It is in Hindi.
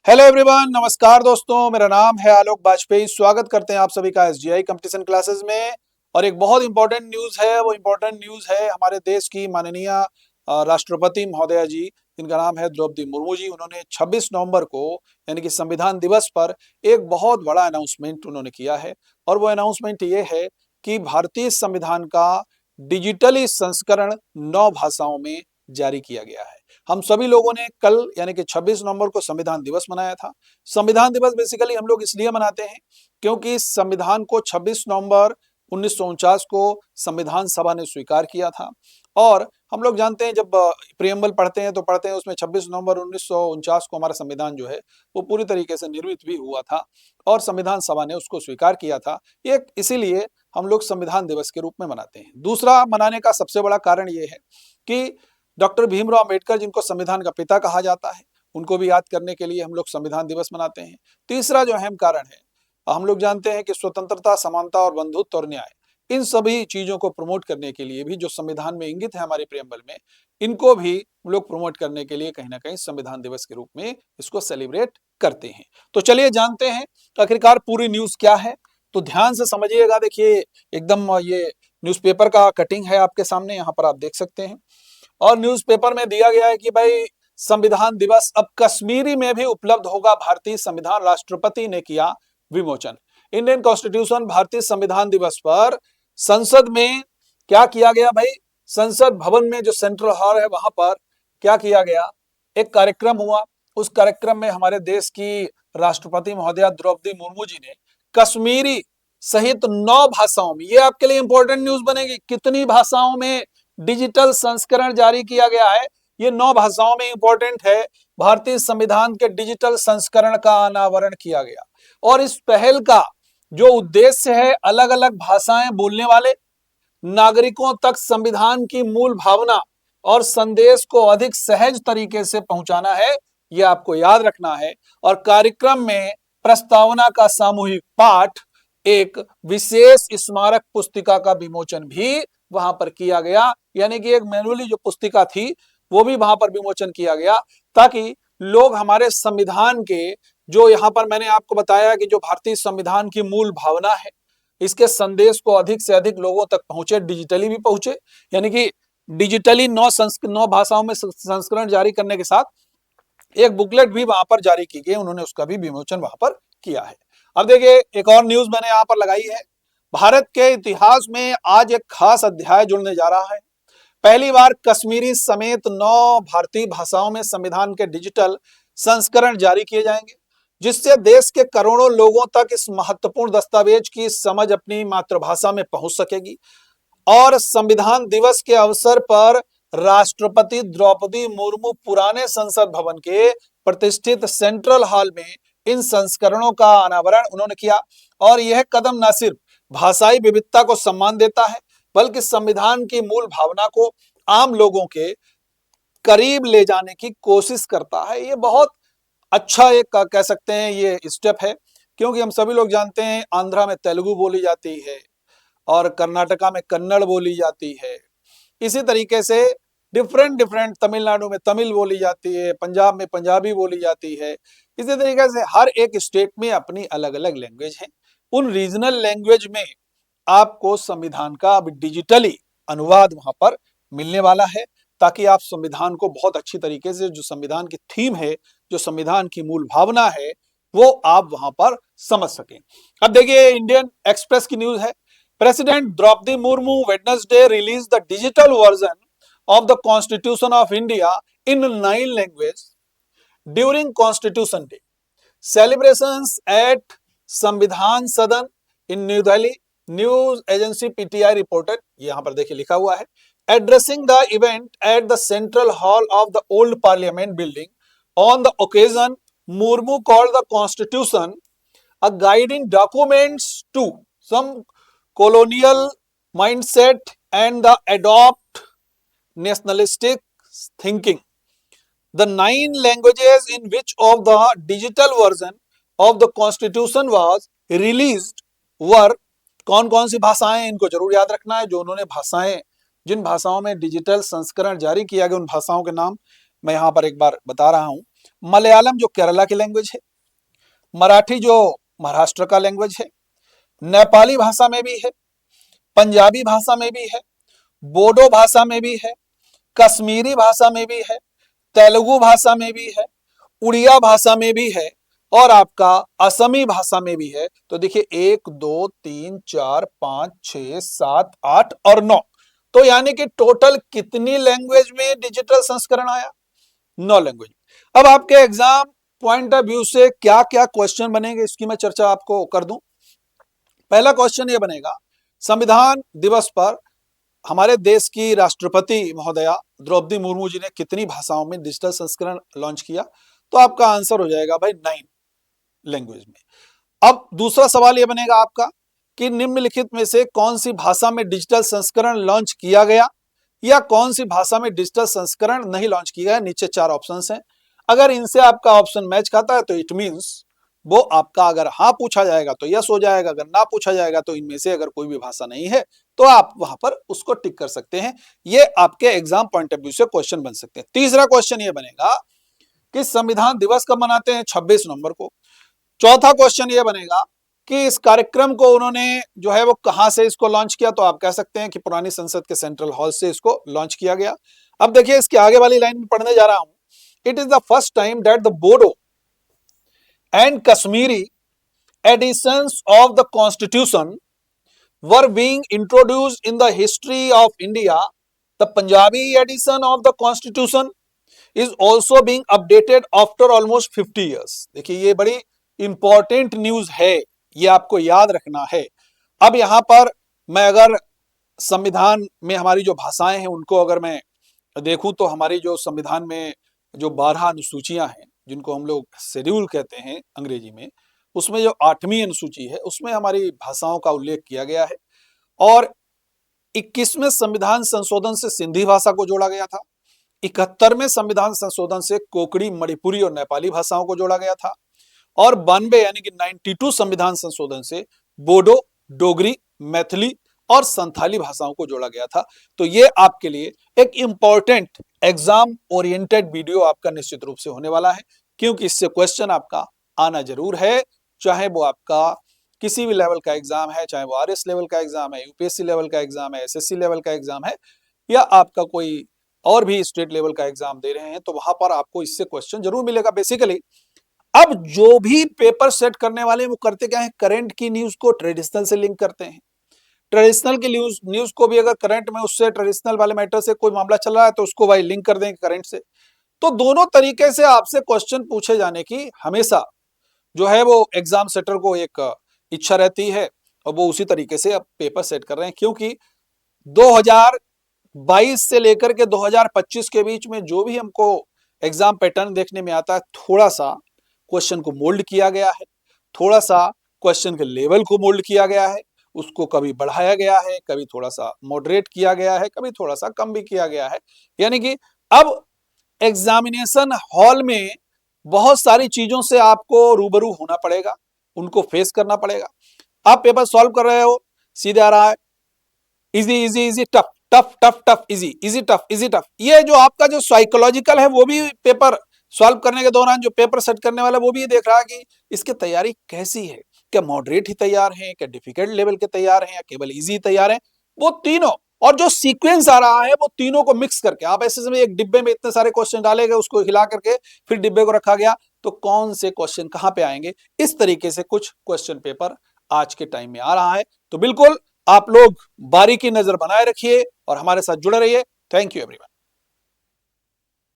हेलो एवरीवन, नमस्कार दोस्तों। मेरा नाम है आलोक बाजपेयी। स्वागत करते हैं आप सभी का एसजीआई कंपटीशन क्लासेस में। और एक बहुत इंपॉर्टेंट न्यूज है, वो इंपॉर्टेंट न्यूज है हमारे देश की माननीय राष्ट्रपति महोदया जी, जिनका नाम है द्रौपदी मुर्मू जी। उन्होंने 26 नवंबर को यानी कि संविधान दिवस पर एक बहुत बड़ा अनाउंसमेंट उन्होंने किया है। और वो अनाउंसमेंट ये है कि भारतीय संविधान का डिजिटली संस्करण 9 भाषाओं में जारी किया गया है। हम सभी लोगों ने कल यानी कि 26 नवंबर को संविधान दिवस मनाया था। संविधान दिवस बेसिकली हम लोग इसलिए मनाते हैं क्योंकि संविधान को 26 नवंबर 1949 को संविधान सभा ने स्वीकार किया था। और हम लोग जानते हैं, जब प्रियम्बल पढ़ते हैं तो पढ़ते हैं उसमें 26 नवंबर 1949 को हमारा संविधान जो है वो पूरी तरीके से निर्मित भी हुआ था और संविधान सभा ने उसको स्वीकार किया था। ये इसीलिए हम लोग संविधान दिवस के रूप में मनाते हैं। दूसरा मनाने का सबसे बड़ा कारण ये है कि डॉक्टर भीमराव अंबेडकर, जिनको संविधान का पिता कहा जाता है, उनको भी याद करने के लिए हम लोग संविधान दिवस मनाते हैं। तीसरा जो अहम कारण है, हम लोग जानते हैं कि स्वतंत्रता, समानता और बंधुत्व और न्याय, इन सभी चीजों को प्रमोट करने के लिए भी जो संविधान में इंगित है हमारे प्रियम्बल में, इनको भी हम लोग प्रमोट करने के लिए कहीं ना कहीं संविधान दिवस के रूप में इसको सेलिब्रेट करते हैं। तो चलिए जानते हैं आखिरकार पूरी न्यूज क्या है। तो ध्यान से समझिएगा। देखिए, एकदम ये न्यूज़पेपर का कटिंग है आपके सामने, यहाँ पर आप देख सकते हैं। और न्यूज़पेपर में दिया गया है कि भाई संविधान दिवस अब कश्मीरी में भी उपलब्ध होगा। भारतीय संविधान राष्ट्रपति ने किया विमोचन। इंडियन कॉन्स्टिट्यूशन भारतीय संविधान दिवस पर संसद में क्या किया गया भाई? संसद भवन में जो सेंट्रल हॉल है वहां पर क्या किया गया? एक कार्यक्रम हुआ। उस कार्यक्रम में हमारे देश की राष्ट्रपति महोदया द्रौपदी मुर्मू जी ने कश्मीरी सहित 9 भाषाओं में, ये आपके लिए इंपॉर्टेंट न्यूज बनेगी, कितनी भाषाओं में डिजिटल संस्करण जारी किया गया है। ये 9 भाषाओं में इंपॉर्टेंट है। भारतीय संविधान के डिजिटल संस्करण का अनावरण किया गया। और इस पहल का जो उद्देश्य है, अलग अलग भाषाएं बोलने वाले नागरिकों तक संविधान की मूल भावना और संदेश को अधिक सहज तरीके से पहुंचाना है। यह आपको याद रखना है। और कार्यक्रम में प्रस्तावना का सामूहिक पाठ, एक विशेष स्मारक पुस्तिका का विमोचन भी वहां पर किया गया। यानी कि एक मैनुअली जो पुस्तिका थी वो भी वहां पर विमोचन किया गया, ताकि लोग हमारे संविधान के, जो यहाँ पर मैंने आपको बताया कि जो भारतीय संविधान की मूल भावना है, इसके संदेश को अधिक से अधिक लोगों तक पहुंचे, डिजिटली भी पहुंचे। यानी कि डिजिटली 9 भाषाओं में संस्करण जारी करने के साथ एक बुकलेट भी वहां पर जारी की गई। उन्होंने उसका भी विमोचन वहां पर किया है। अब देखिए, एक और न्यूज मैंने यहाँ पर लगाई है। भारत के इतिहास में आज एक खास अध्याय जुड़ने जा रहा है। पहली बार कश्मीरी समेत 9 भारतीय भाषाओं में संविधान के डिजिटल संस्करण जारी किए जाएंगे, जिससे देश के करोड़ों लोगों तक इस महत्वपूर्ण दस्तावेज की समझ अपनी मातृभाषा में पहुंच सकेगी। और संविधान दिवस के अवसर पर राष्ट्रपति द्रौपदी मुर्मू पुराने संसद भवन के प्रतिष्ठित सेंट्रल हॉल में इन संस्करणों का अनावरण उन्होंने किया। और यह कदम न सिर्फ भाषाई विविधता को सम्मान देता है, बल्कि संविधान की मूल भावना को आम लोगों के करीब ले जाने की कोशिश करता है। ये बहुत अच्छा एक कह सकते हैं ये स्टेप है, क्योंकि हम सभी लोग जानते हैं आंध्रा में तेलुगु बोली जाती है और कर्नाटका में कन्नड़ बोली जाती है। इसी तरीके से डिफरेंट डिफरेंट, तमिलनाडु में तमिल बोली जाती है, पंजाब में पंजाबी बोली जाती है। इसी तरीके से हर एक स्टेट में अपनी अलग अलग लैंग्वेज है। उन रीजनल लैंग्वेज में आपको संविधान का अब डिजिटली अनुवाद वहां पर मिलने वाला है, ताकि आप संविधान को बहुत अच्छी तरीके से, जो संविधान की थीम है, जो संविधान की मूल भावना है, वो आप वहां पर समझ सकें। अब देखिए, इंडियन एक्सप्रेस की न्यूज है। President Droupadi Murmu Wednesday release the digital version of the constitution of India in 9 language during constitution day celebrations at Samvidhan Sadan in New Delhi. News agency PTI reported, यहां पर देखिए लिखा हुआ है, addressing the event at the central hall of the old parliament building on the occasion, Murmu called the constitution a guiding documents to some colonial mindset and the adopt nationalistic thinking. The 9 languages in which of the digital version of the constitution was released were, कौन कौन सी भाषाएं, इनको जरूर याद रखना है। जो उन्होंने भाषाएं, जिन भाषाओं में डिजिटल संस्करण जारी किया गया, उन भाषाओं के नाम मैं यहां पर एक बार बता रहा हूं। मलयालम जो केरला की लैंग्वेज है, मराठी जो महाराष्ट्र का लैंग्वेज है, नेपाली भाषा में भी है, पंजाबी भाषा में भी है, बोडो भाषा में भी है, कश्मीरी भाषा में भी है, तेलुगु भाषा में भी है, उड़िया भाषा में भी है और आपका असमी भाषा में भी है। तो देखिए 1 2 3 4 5 6 7 8 और 9, तो यानी कि टोटल कितनी लैंग्वेज में डिजिटल संस्करण आया? 9 लैंग्वेज। अब आपके एग्जाम पॉइंट ऑफ व्यू से क्या क्या क्वेश्चन बनेंगे इसकी मैं चर्चा आपको कर दूं। पहला क्वेश्चन ये बनेगा, संविधान दिवस पर हमारे देश की राष्ट्रपति महोदया द्रौपदी मुर्मू जी ने कितनी भाषाओं में डिजिटल संस्करण लॉन्च किया? तो आपका आंसर हो जाएगा भाई 9 लैंग्वेज में। अब दूसरा सवाल यह बनेगा आपका कि निम्नलिखित में से कौन सी भाषा में डिजिटल संस्करण लॉन्च किया गया या कौन सी भाषा में डिजिटल संस्करण नहीं लॉन्च किया गया? नीचे 4 ऑप्शंस हैं। अगर इनसे आपका ऑप्शन मैच खाता है तो इट मींस वो आपका, अगर हाँ पूछा जाएगा तो यस हो जाएगा, अगर ना पूछा जाएगा तो इनमें से अगर कोई भी भाषा नहीं है तो आप वहां पर उसको टिक कर सकते हैं। ये आपके एग्जाम पॉइंट ऑफ व्यू से क्वेश्चन बन सकते हैं। तीसरा क्वेश्चन ये बनेगा कि संविधान दिवस कब मनाते हैं? 26 नवंबर को। चौथा क्वेश्चन ये बनेगा कि इस कार्यक्रम को उन्होंने जो है वो कहां से इसको लॉन्च किया? तो आप कह सकते हैं कि पुरानी संसद के सेंट्रल हॉल से इसको लॉन्च किया गया। अब देखिए इसके आगे वाली लाइन में पढ़ने जा रहा हूं। It is the first time that the Bodo and Kashmiri editions of the Constitution were being introduced in the history of India. The Punjabi edition of the Constitution is also being updated after almost 50 years. देखिए ये बड़ी इंपॉर्टेंट न्यूज है, ये आपको याद रखना है। अब यहां पर मैं अगर संविधान में हमारी जो भाषाएं हैं उनको अगर मैं देखूं तो हमारी जो संविधान में जो 12 अनुसूचियां हैं जिनको हम लोग शेड्यूल कहते हैं अंग्रेजी में, उसमें जो 8वीं अनुसूची है उसमें हमारी भाषाओं का उल्लेख किया गया है और 21वें संविधान संशोधन से सिंधी भाषा को जोड़ा गया था। 71वें संविधान संशोधन से कोंकणी, मणिपुरी और नेपाली भाषाओं को जोड़ा गया था और 92 यानी कि 92 संविधान संशोधन से बोडो, डोगरी, मैथिली और संथाली भाषाओं को जोड़ा गया था। तो ये आपके लिए एक इंपॉर्टेंट एग्जाम ओरिएंटेड वीडियो आपका निश्चित रूप से होने वाला है, क्योंकि इससे क्वेश्चन आपका आना जरूर है, चाहे वो आपका किसी भी लेवल का एग्जाम है, चाहे वो आरएस लेवल का एग्जाम है, यूपीएससी लेवल का एग्जाम है, एसएससी लेवल का एग्जाम है या आपका कोई और भी स्टेट लेवल का एग्जाम दे रहे हैं, तो वहां पर आपको इससे क्वेश्चन जरूर मिलेगा। बेसिकली अब जो भी पेपर सेट करने वाले वो करते क्या है, करंट की न्यूज को ट्रेडिशनल से लिंक करते हैं। ट्रेडिशनल की न्यूज को भी अगर करंट में उससे ट्रेडिशनल वाले मैटर से कोई मामला चल रहा है तो उसको भाई लिंक कर देंगे करंट से। तो दोनों तरीके से आपसे क्वेश्चन पूछे जाने की हमेशा जो है वो एग्जाम सेटर को एक इच्छा रहती है और वो उसी तरीके से अब पेपर सेट कर रहे हैं, क्योंकि 2022 से लेकर के 2025 के बीच में जो भी हमको एग्जाम पैटर्न देखने में आता है, थोड़ा सा क्वेश्चन को मोल्ड किया गया है, थोड़ा सा क्वेश्चन के लेवल को मोल्ड किया गया है, उसको कभी बढ़ाया गया है, कभी थोड़ा सा मॉडरेट किया गया है, कभी थोड़ा सा कम भी किया गया है। यानी कि अब एग्जामिनेशन हॉल में बहुत सारी चीजों से आपको रूबरू होना पड़ेगा, उनको फेस करना पड़ेगा। आप पेपर सॉल्व कर रहे हो, सीधे आ रहा है easy easy easy tough tough tough tough easy easy tough easy tough. ये जो आपका जो साइकोलॉजिकल है वो भी पेपर सॉल्व करने के दौरान जो पेपर सेट करने वाला वो भी ये देख रहा है कि इसकी तैयारी कैसी है, क्या मॉडरेट ही तैयार है, क्या डिफिकल्ट लेवल के तैयार हैं, या केवल इजी तैयार हैं। वो तीनों और जो सीक्वेंस आ रहा है वो तीनों को मिक्स करके आप ऐसे समय एक डिब्बे में इतने सारे क्वेश्चन डाले गए, उसको हिला करके फिर डिब्बे को रखा गया, तो कौन से क्वेश्चन कहां पे आएंगे, इस तरीके से कुछ क्वेश्चन पेपर आज के टाइम में आ रहा है। तो बिल्कुल आप लोग बारीकी नजर बनाए रखिए और हमारे साथ जुड़े रहिए। Thank you everyone.